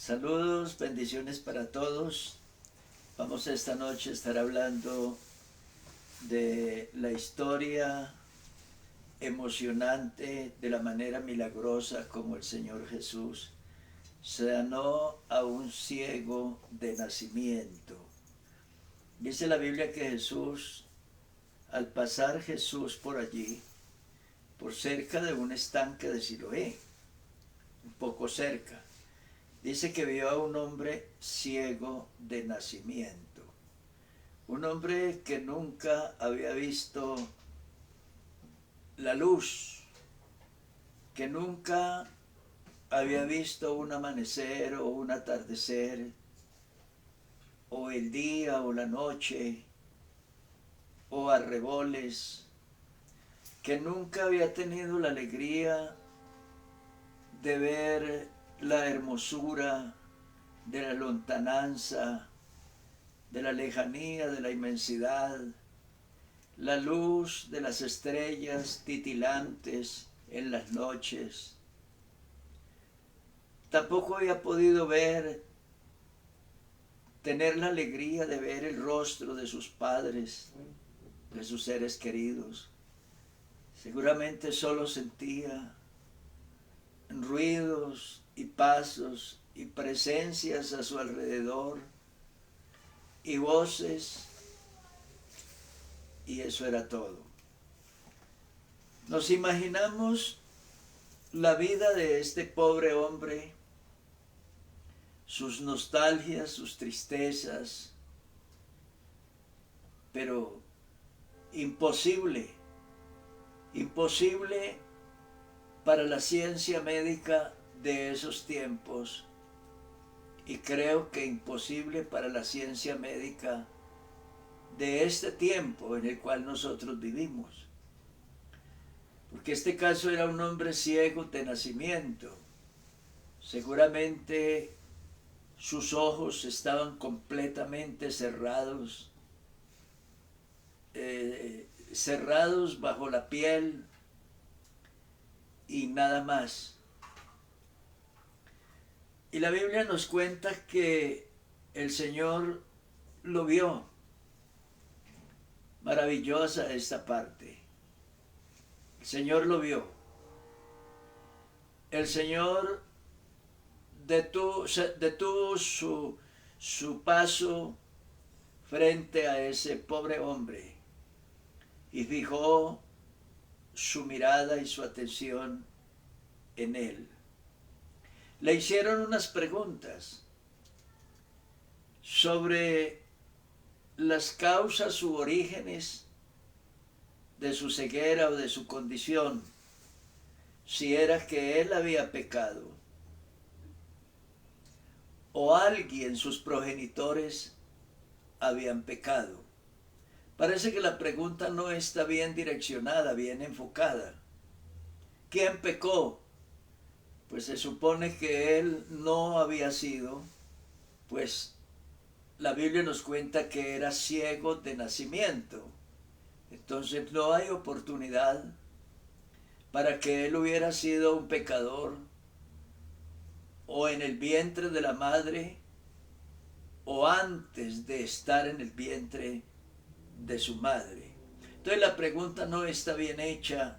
Saludos, bendiciones para todos. Vamos esta noche a estar hablando de la historia emocionante, de la manera milagrosa como el Señor Jesús sanó a un ciego de nacimiento. Dice la Biblia que Jesús, al pasar Jesús por allí, por cerca de un estanque de Siloé, un poco cerca, dice que vio a un hombre ciego de nacimiento. Un hombre que nunca había visto la luz, que nunca había visto un amanecer o un atardecer, o el día o la noche, o arreboles, que nunca había tenido la alegría de ver la hermosura de la lontananza, de la lejanía, de la inmensidad, la luz de las estrellas titilantes en las noches. Tampoco había podido tener la alegría de ver el rostro de sus padres, de sus seres queridos. Seguramente solo sentía ruidos y pasos y presencias a su alrededor y voces, y eso era todo. Nos imaginamos la vida de este pobre hombre, sus nostalgias, sus tristezas, pero imposible para la ciencia médica de esos tiempos, y creo que imposible para la ciencia médica de este tiempo en el cual nosotros vivimos. Porque este caso era un hombre ciego de nacimiento. Seguramente sus ojos estaban completamente cerrados, cerrados bajo la piel y nada más. Y la Biblia nos cuenta que el Señor lo vio. Maravillosa esta parte. El Señor lo vio. El Señor detuvo su paso frente a ese pobre hombre y fijó su mirada y su atención en él. Le hicieron unas preguntas sobre las causas u orígenes de su ceguera o de su condición, si era que él había pecado o alguien, sus progenitores, habían pecado. Parece que la pregunta no está bien direccionada, bien enfocada. ¿Quién pecó? Pues se supone que él no había sido, pues la Biblia nos cuenta que era ciego de nacimiento. Entonces no hay oportunidad para que él hubiera sido un pecador, o en el vientre de la madre, o antes de estar en el vientre de su madre. Entonces la pregunta no está bien hecha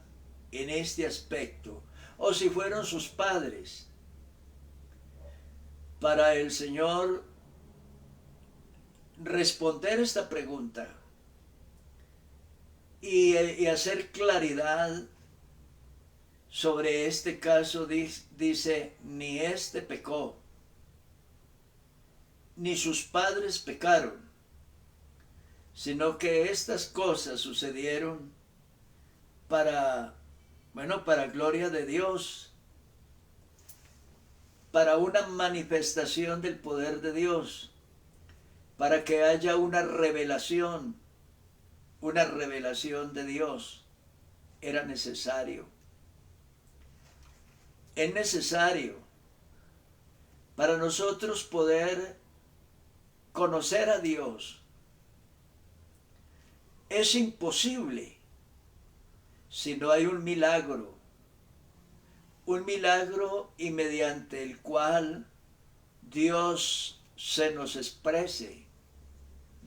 en este aspecto. O si fueron sus padres. Para el Señor responder esta pregunta y hacer claridad sobre este caso, dice, ni este pecó, ni sus padres pecaron, sino que estas cosas sucedieron para gloria de Dios, para una manifestación del poder de Dios, para que haya una revelación de Dios. Era necesario. Es necesario para nosotros poder conocer a Dios. Es imposible si no hay un milagro y mediante el cual Dios se nos exprese,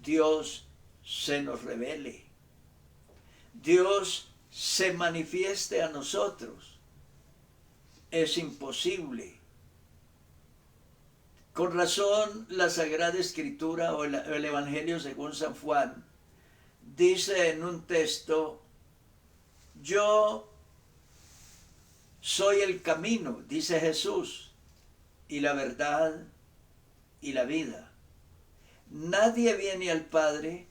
Dios se nos revele, Dios se manifieste a nosotros. Es imposible. Con razón, la Sagrada Escritura o el Evangelio según San Juan dice en un texto: yo soy el camino, dice Jesús, y la verdad y la vida. Nadie viene al Padre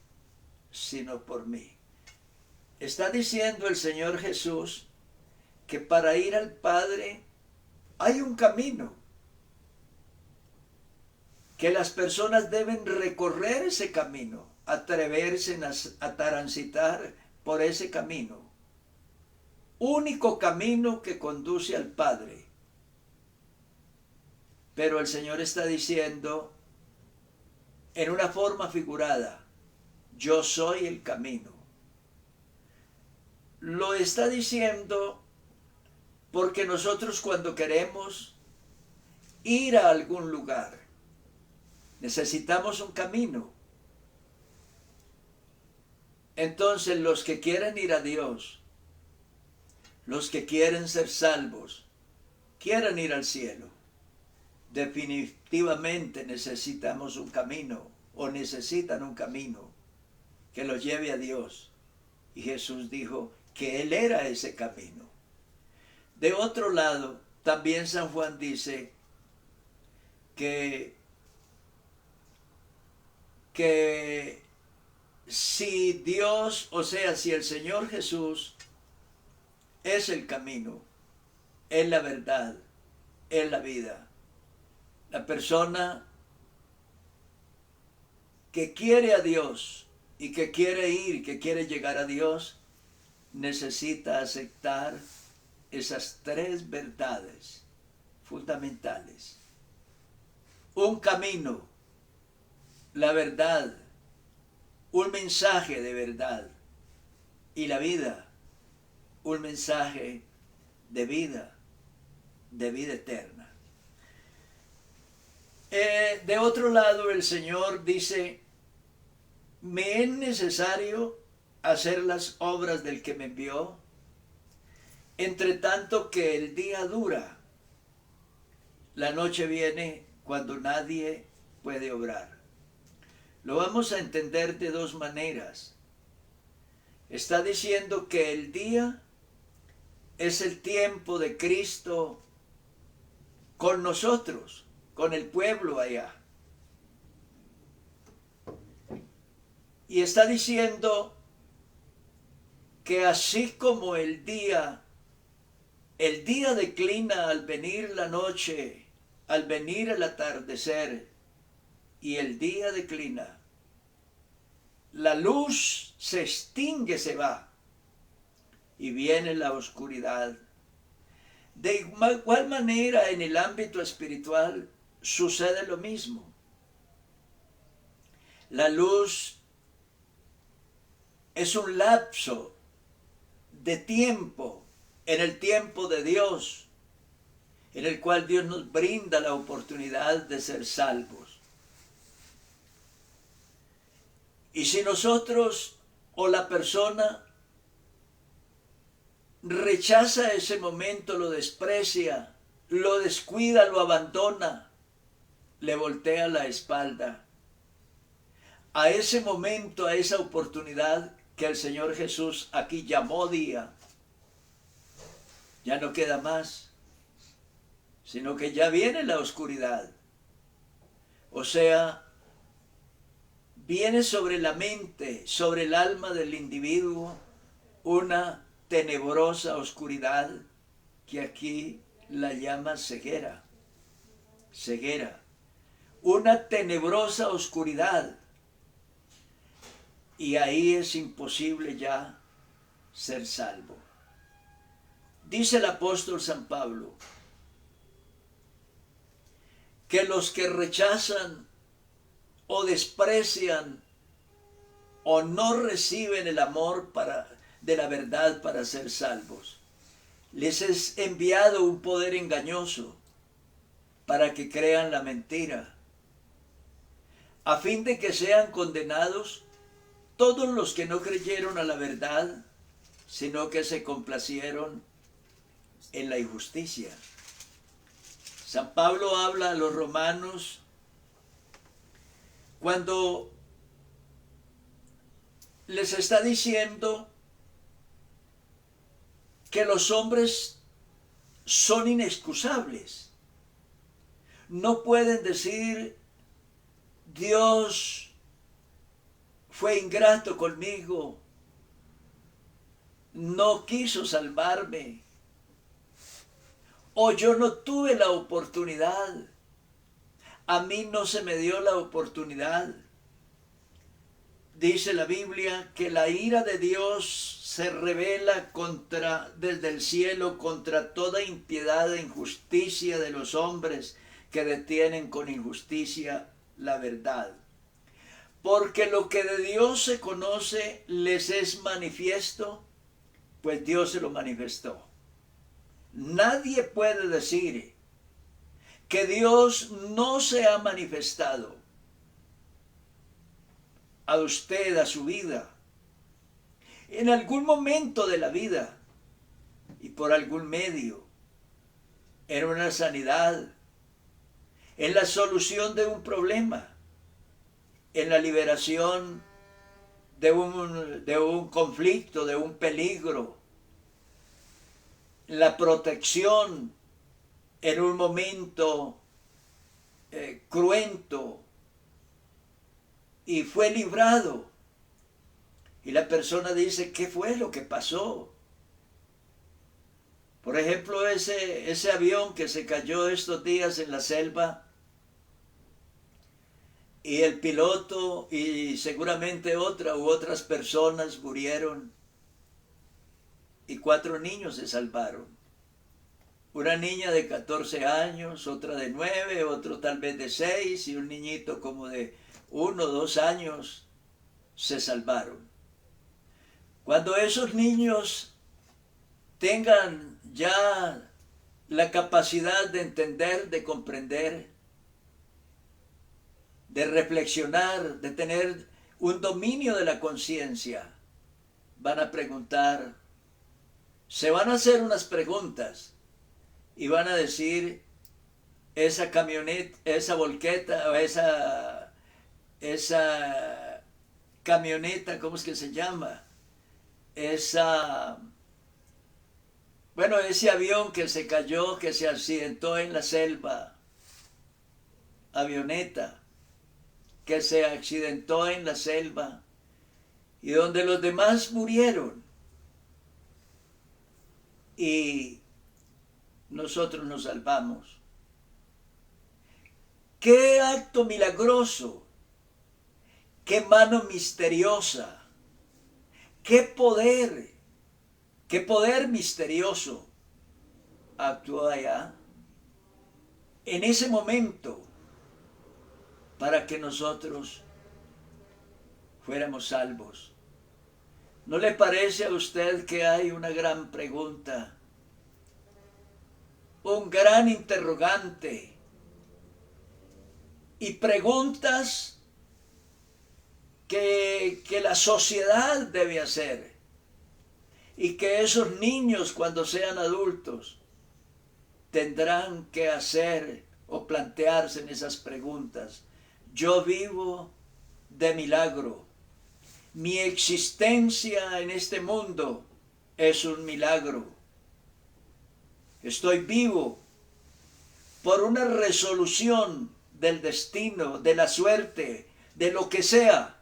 sino por mí. Está diciendo el Señor Jesús que para ir al Padre hay un camino, que las personas deben recorrer ese camino, atreverse a transitar por ese camino. Único camino que conduce al Padre. Pero el Señor está diciendo en una forma figurada: yo soy el camino. Lo está diciendo porque nosotros, cuando queremos ir a algún lugar, necesitamos un camino. Entonces, los que quieren ir a Dios, los que quieren ser salvos, quieren ir al cielo, definitivamente necesitamos un camino, o necesitan un camino que los lleve a Dios. Y Jesús dijo que Él era ese camino. De otro lado, también San Juan dice que si Dios, o sea, si el Señor Jesús es el camino, es la verdad, es la vida, la persona que quiere a Dios y que quiere ir, que quiere llegar a Dios, necesita aceptar esas tres verdades fundamentales: un camino, la verdad, un mensaje de verdad, y la vida, un mensaje de vida eterna. De otro lado, el Señor dice: me es necesario hacer las obras del que me envió, entre tanto que el día dura. La noche viene cuando nadie puede obrar. Lo vamos a entender de dos maneras. Está diciendo que el día es el tiempo de Cristo con nosotros, con el pueblo allá. Y está diciendo que así como el día declina al venir la noche, al venir el atardecer, y el día declina, la luz se extingue, se va, y viene la oscuridad. De igual manera, en el ámbito espiritual sucede lo mismo. La luz es un lapso de tiempo, en el tiempo de Dios, en el cual Dios nos brinda la oportunidad de ser salvos. Y si nosotros o la persona rechaza ese momento, lo desprecia, lo descuida, lo abandona, le voltea la espalda a ese momento, a esa oportunidad que el Señor Jesús aquí llamó día, ya no queda más, sino que ya viene la oscuridad. O sea, viene sobre la mente, sobre el alma del individuo, una tenebrosa oscuridad que aquí la llama ceguera. Ceguera. Una tenebrosa oscuridad. Y ahí es imposible ya ser salvo. Dice el apóstol San Pablo que los que rechazan o desprecian o no reciben el amor de la verdad para ser salvos, les es enviado un poder engañoso para que crean la mentira, a fin de que sean condenados todos los que no creyeron a la verdad, sino que se complacieron en la injusticia. San Pablo habla a los romanos cuando les está diciendo que los hombres son inexcusables. No pueden decir, Dios fue ingrato conmigo, no quiso salvarme, o yo no tuve la oportunidad, a mí no se me dio la oportunidad. Dice la Biblia que la ira de Dios se revela desde el cielo contra toda impiedad e injusticia de los hombres que detienen con injusticia la verdad. Porque lo que de Dios se conoce les es manifiesto, pues Dios se lo manifestó. Nadie puede decir que Dios no se ha manifestado a usted, a su vida, en algún momento de la vida y por algún medio, en una sanidad, en la solución de un problema, en la liberación de un conflicto, de un peligro, la protección en un momento cruento, y fue librado. Y la persona dice, ¿qué fue lo que pasó? Por ejemplo, ese avión que se cayó estos días en la selva, y el piloto y seguramente otras personas murieron, y 4 niños se salvaron. Una niña de 14 años, otra de 9, otro tal vez de 6, y un niñito como de 1 o 2 años se salvaron. Cuando esos niños tengan ya la capacidad de entender, de comprender, de reflexionar, de tener un dominio de la conciencia, van a preguntar, se van a hacer unas preguntas y van a decir, esa camioneta, esa volqueta o esa camioneta, ¿cómo es que se llama? Ese avión que se cayó, que se accidentó en la selva, avioneta, que se accidentó en la selva, y donde los demás murieron, y nosotros nos salvamos. ¡Qué acto milagroso! ¡Qué mano misteriosa! ¡Qué poder misterioso actuó allá en ese momento para que nosotros fuéramos salvos! ¿No le parece a usted que hay una gran pregunta, un gran interrogante y preguntas que la sociedad debe hacer, y que esos niños cuando sean adultos tendrán que hacer o plantearse en esas preguntas? Yo vivo de milagro. Mi existencia en este mundo es un milagro. Estoy vivo por una resolución del destino, de la suerte, de lo que sea.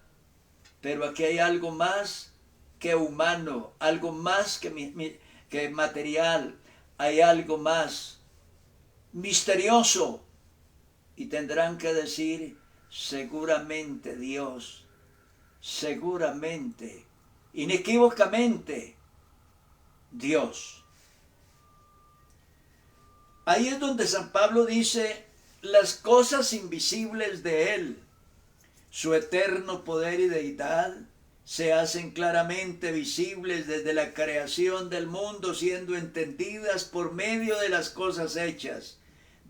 Pero aquí hay algo más que humano, algo más que material, hay algo más misterioso. Y tendrán que decir, seguramente Dios, seguramente, inequívocamente, Dios. Ahí es donde San Pablo dice, las cosas invisibles de Él, su eterno poder y deidad, se hacen claramente visibles desde la creación del mundo, siendo entendidas por medio de las cosas hechas,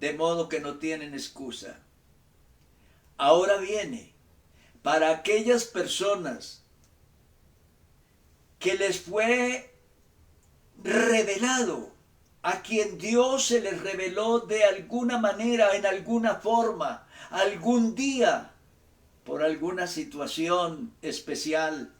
de modo que no tienen excusa. Ahora viene, para aquellas personas que les fue revelado, a quien Dios se les reveló de alguna manera, en alguna forma, algún día, por alguna situación especial.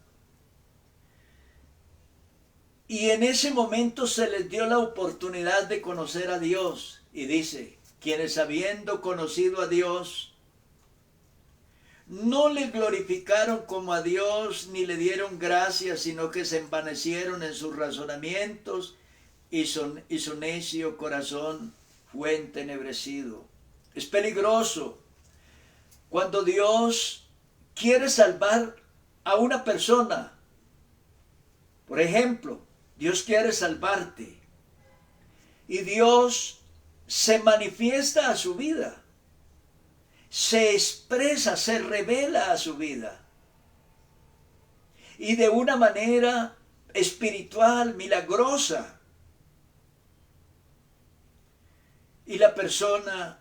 Y en ese momento se les dio la oportunidad de conocer a Dios. Y dice, quienes habiendo conocido a Dios, no le glorificaron como a Dios, ni le dieron gracias, sino que se envanecieron en sus razonamientos, y su necio corazón fue entenebrecido. Es peligroso cuando Dios quiere salvar a una persona. Por ejemplo, Dios quiere salvarte y Dios se manifiesta a su vida, se expresa, se revela a su vida, y de una manera espiritual, milagrosa. Y la persona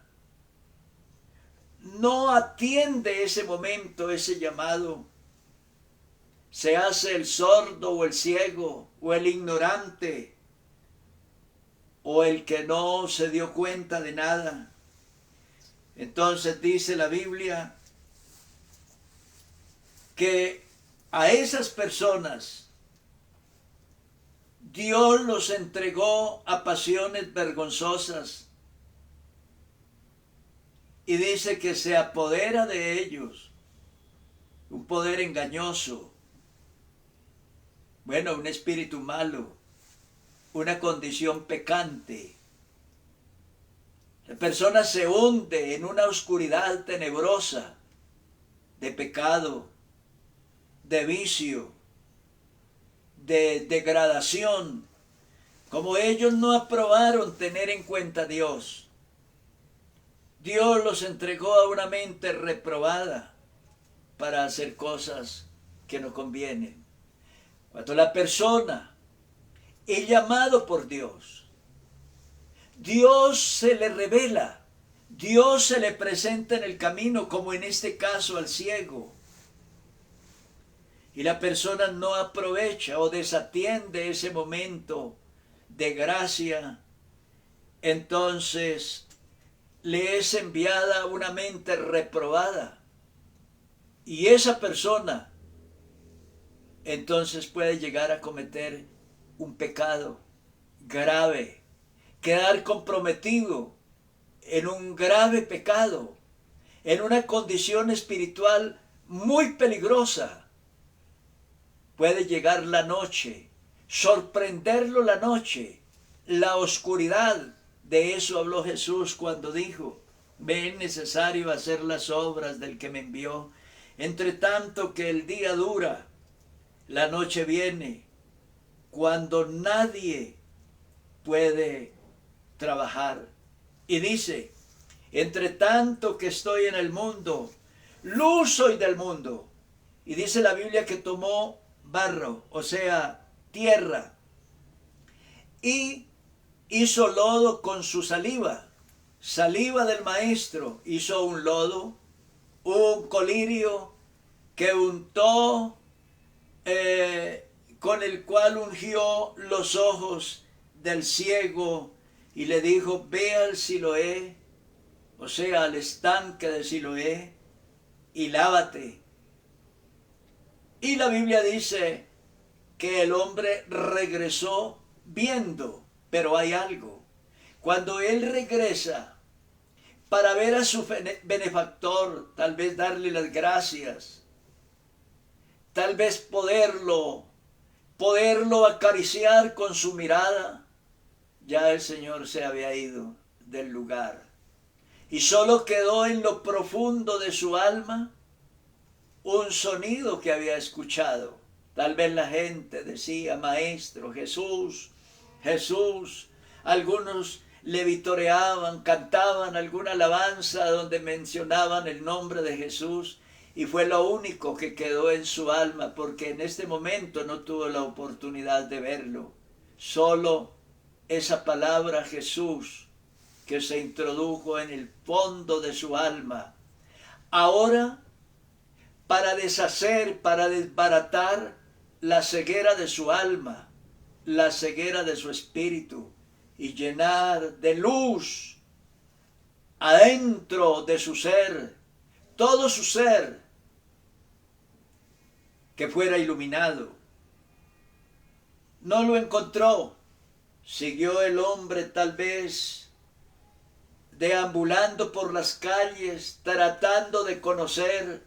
no atiende ese momento, ese llamado. Se hace el sordo o el ciego o el ignorante o el que no se dio cuenta de nada. Entonces dice la Biblia que a esas personas Dios los entregó a pasiones vergonzosas. Y dice que se apodera de ellos un poder engañoso, bueno, un espíritu malo, una condición pecante. La persona se hunde en una oscuridad tenebrosa de pecado, de vicio, de degradación. Como ellos no aprobaron tener en cuenta a Dios, Dios los entregó a una mente reprobada para hacer cosas que no convienen. Cuando la persona es llamado por Dios, Dios se le revela, Dios se le presenta en el camino, como en este caso al ciego, y la persona no aprovecha o desatiende ese momento de gracia, entonces le es enviada una mente reprobada, y esa persona entonces puede llegar a cometer un pecado grave, quedar comprometido en un grave pecado, en una condición espiritual muy peligrosa. Puede llegar la noche, sorprenderlo la noche, la oscuridad. De eso habló Jesús cuando dijo, me es necesario hacer las obras del que me envió. Entre tanto que el día dura, la noche viene, cuando nadie puede trabajar. Y dice, entre tanto que estoy en el mundo, luz soy del mundo. Y dice la Biblia que tomó barro, o sea, tierra, y hizo lodo con su saliva del maestro, hizo un lodo, un colirio que untó, con el cual ungió los ojos del ciego y le dijo, ve al Siloé, o sea, al estanque de Siloé, y lávate. Y la Biblia dice que el hombre regresó viendo, pero hay algo. Cuando él regresa para ver a su benefactor, tal vez darle las gracias, tal vez poderlo acariciar con su mirada, ya el Señor se había ido del lugar. Y solo quedó en lo profundo de su alma un sonido que había escuchado. Tal vez la gente decía, Maestro, Jesús, Jesús. Algunos le vitoreaban, cantaban alguna alabanza donde mencionaban el nombre de Jesús, y fue lo único que quedó en su alma, porque en este momento no tuvo la oportunidad de verlo. Solo esa palabra Jesús que se introdujo en el fondo de su alma. Ahora, para deshacer, para desbaratar la ceguera de su alma, la ceguera de su espíritu, y llenar de luz adentro de su ser, todo su ser, que fuera iluminado. No lo encontró. Siguió el hombre tal vez deambulando por las calles, tratando de conocer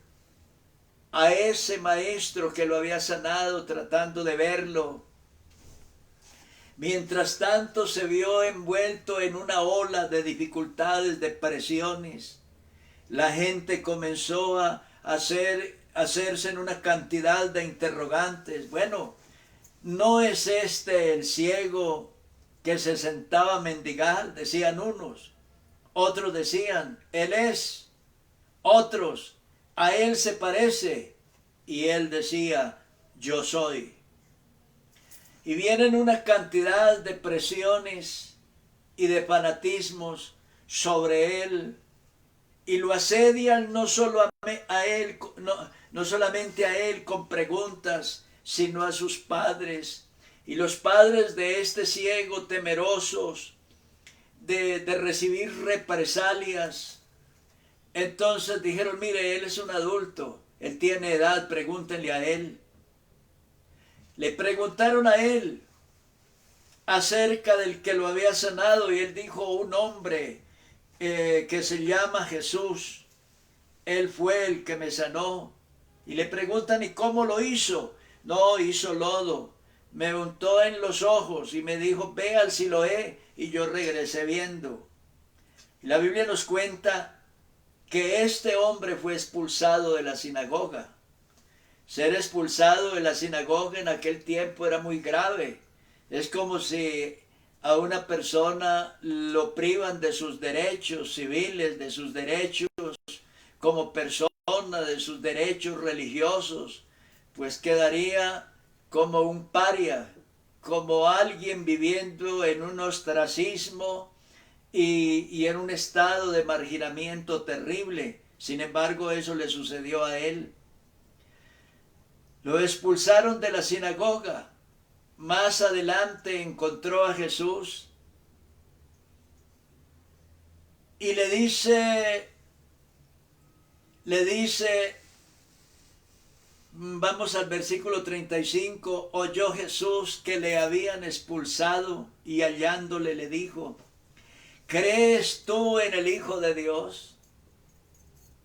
a ese maestro que lo había sanado, tratando de verlo. Mientras tanto se vio envuelto en una ola de dificultades, de presiones. La gente comenzó a hacerse en una cantidad de interrogantes. Bueno, ¿no es este el ciego que se sentaba a mendigar? Decían unos. Otros decían, él es. Otros, a él se parece. Y él decía, yo soy. Y vienen una cantidad de presiones y de fanatismos sobre él. Y lo asedian no solamente a él con preguntas, sino a sus padres. Y los padres de este ciego, temerosos de recibir represalias, entonces dijeron, mire, él es un adulto, él tiene edad, pregúntenle a él. Le preguntaron a él acerca del que lo había sanado y él dijo, un hombre que se llama Jesús, él fue el que me sanó. Y le preguntan, ¿y cómo lo hizo? No, hizo lodo, me untó en los ojos y me dijo, ve al Siloé, y yo regresé viendo. Y la Biblia nos cuenta que este hombre fue expulsado de la sinagoga. Ser expulsado de la sinagoga en aquel tiempo era muy grave. Es como si a una persona lo privan de sus derechos civiles, de sus derechos como persona, de sus derechos religiosos, pues quedaría como un paria, como alguien viviendo en un ostracismo y en un estado de marginamiento terrible. Sin embargo, eso le sucedió a él. Lo expulsaron de la sinagoga. Más adelante encontró a Jesús y le dice, vamos al versículo 35, oyó Jesús que le habían expulsado y hallándole le dijo, ¿crees tú en el Hijo de Dios?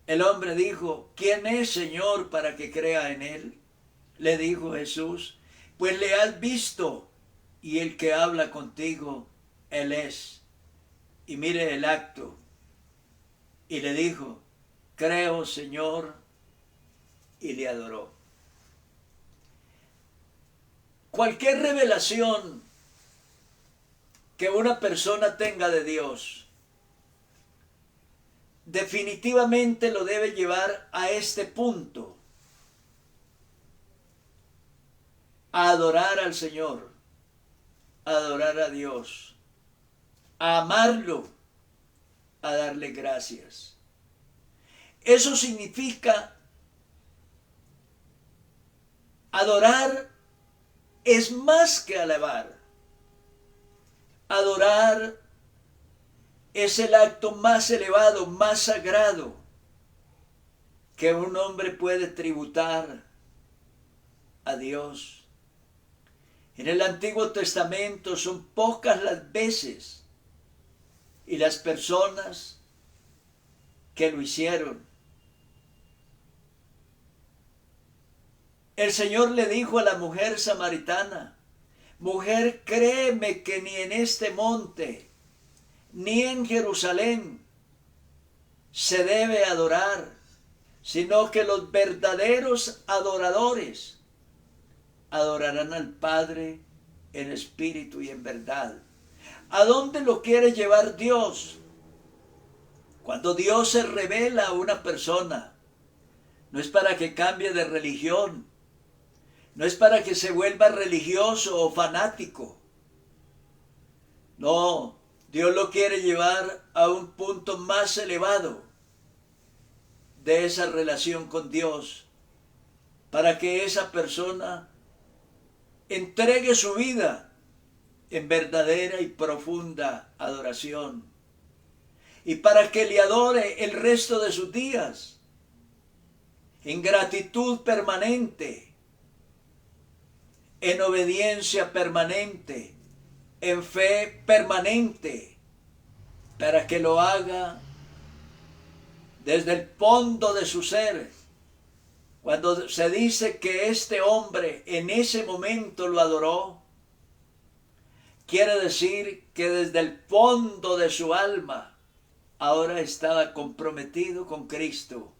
El hombre dijo, ¿quién es, Señor, para que crea en él? Le dijo Jesús, pues le has visto y el que habla contigo, él es. Y mire el acto. Y le dijo, creo, Señor, y le adoró. Cualquier revelación que una persona tenga de Dios, definitivamente lo debe llevar a este punto. A adorar al Señor, a adorar a Dios, a amarlo, a darle gracias. Eso significa adorar es más que alabar. Adorar es el acto más elevado, más sagrado que un hombre puede tributar a Dios. En el Antiguo Testamento son pocas las veces y las personas que lo hicieron. El Señor le dijo a la mujer samaritana, mujer, créeme que ni en este monte, ni en Jerusalén se debe adorar, sino que los verdaderos adoradores adorarán al Padre en espíritu y en verdad. ¿A dónde lo quiere llevar Dios? Cuando Dios se revela a una persona, no es para que cambie de religión, no es para que se vuelva religioso o fanático. No, Dios lo quiere llevar a un punto más elevado de esa relación con Dios, para que esa persona entregue su vida en verdadera y profunda adoración, y para que le adore el resto de sus días en gratitud permanente, en obediencia permanente, en fe permanente, para que lo haga desde el fondo de su ser. Cuando se dice que este hombre en ese momento lo adoró, quiere decir que desde el fondo de su alma ahora estaba comprometido con Cristo,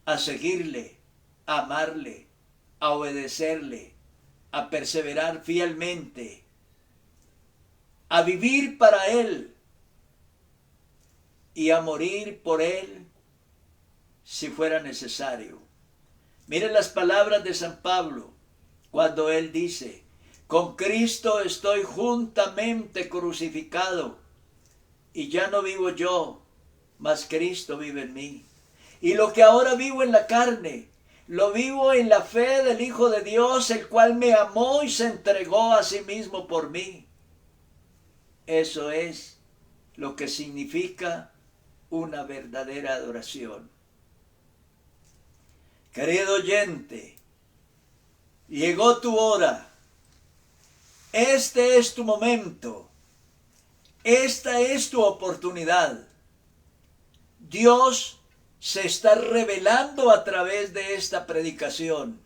a seguirle, a amarle, a obedecerle, a perseverar fielmente, a vivir para Él y a morir por Él si fuera necesario. Miren las palabras de San Pablo cuando él dice: con Cristo estoy juntamente crucificado, y ya no vivo yo, mas Cristo vive en mí. Y lo que ahora vivo en la carne, lo vivo en la fe del Hijo de Dios, el cual me amó y se entregó a sí mismo por mí. Eso es lo que significa una verdadera adoración. Querido oyente, llegó tu hora. Este es tu momento. Esta es tu oportunidad. Dios se está revelando a través de esta predicación.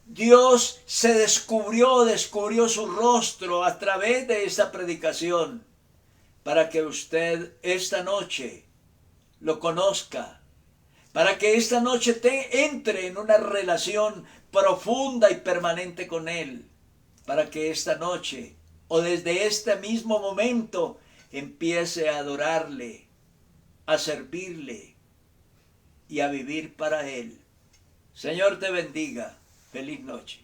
Dios se descubrió su rostro a través de esta predicación, para que usted esta noche lo conozca, para que esta noche entre en una relación profunda y permanente con Él, para que esta noche o desde este mismo momento empiece a adorarle, a servirle y a vivir para Él. Señor te bendiga. Feliz noche.